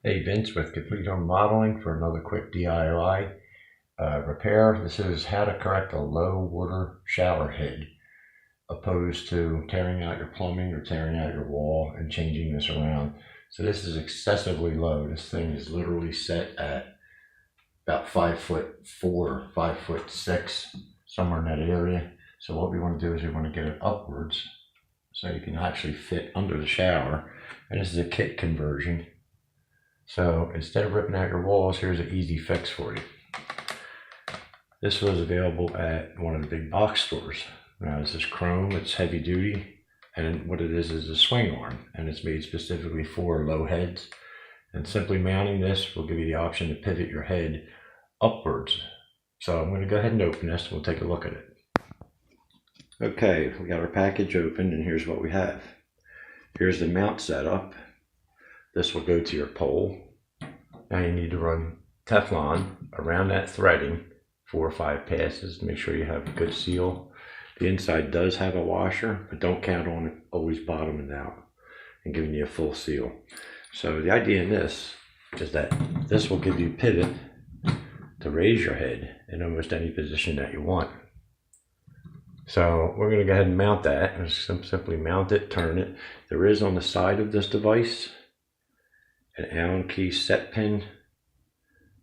Hey, Vince with Complete Home Modeling for another quick DIY repair. This is how to correct a low water shower head opposed to tearing out your plumbing or tearing out your wall and changing this around. So this is excessively low. This thing is literally set at about 5'4", 5'6", somewhere in that area. So what we want to do is we want to get it upwards so you can actually fit under the shower. And this is a kit conversion. So instead of ripping out your walls, here's an easy fix for you. This was available at one of the big box stores. Now this is chrome, it's heavy duty, and what it is a swing arm, and it's made specifically for low heads. And simply mounting this will give you the option to pivot your head upwards. So I'm going to go ahead and open this and we'll take a look at it. Okay, we got our package open and here's what we have. Here's the mount setup. This will go to your pole. Now you need to run Teflon around that threading 4 or 5 passes to make sure you have a good seal. The inside does have a washer, but don't count on it always bottoming out and giving you a full seal. So the idea in this is that this will give you pivot to raise your head in almost any position that you want. So we're going to go ahead and mount that. Just simply mount it, turn it. There is on the side of this device an Allen key set pin.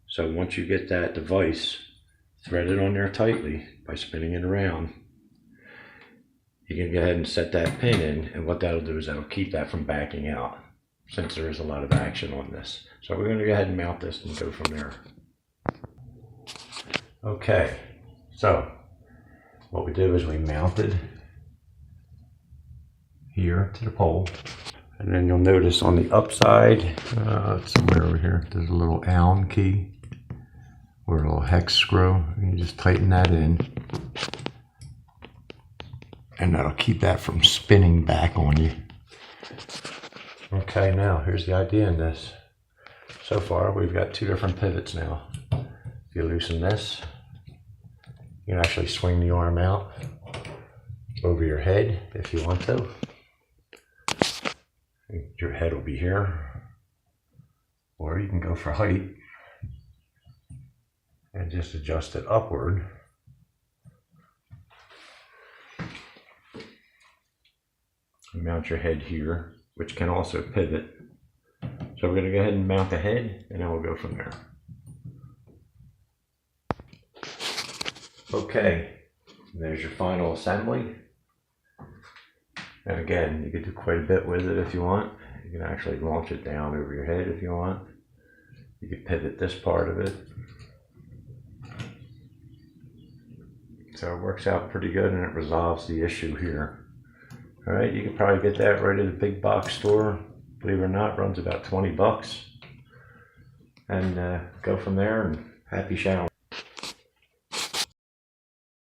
So once you get that device threaded on there tightly by spinning it around, you can go ahead and set that pin in, and what that'll do is that'll keep that from backing out since there is a lot of action on this. So we're going to go ahead and mount this and go from there. Okay, so what we did is we mounted here to the pole. And then you'll notice on the upside, somewhere over here, there's a little Allen key or a little hex screw. And you just tighten that in. And that'll keep that from spinning back on you. Okay, now here's the idea in this. So far, we've got 2 different pivots now. If you loosen this, you can actually swing the arm out over your head if you want to. Your head will be here, or you can go for height and just adjust it upward. And mount your head here, which can also pivot. So we're going to go ahead and mount the head, and then we'll go from there. Okay, there's your final assembly. And again, you can do quite a bit with it if you want. You can actually launch it down over your head if you want. You can pivot this part of it. So it works out pretty good and it resolves the issue here. All right, you can probably get that right at a big box store. Believe it or not, runs about 20 bucks. And go from there and happy showering.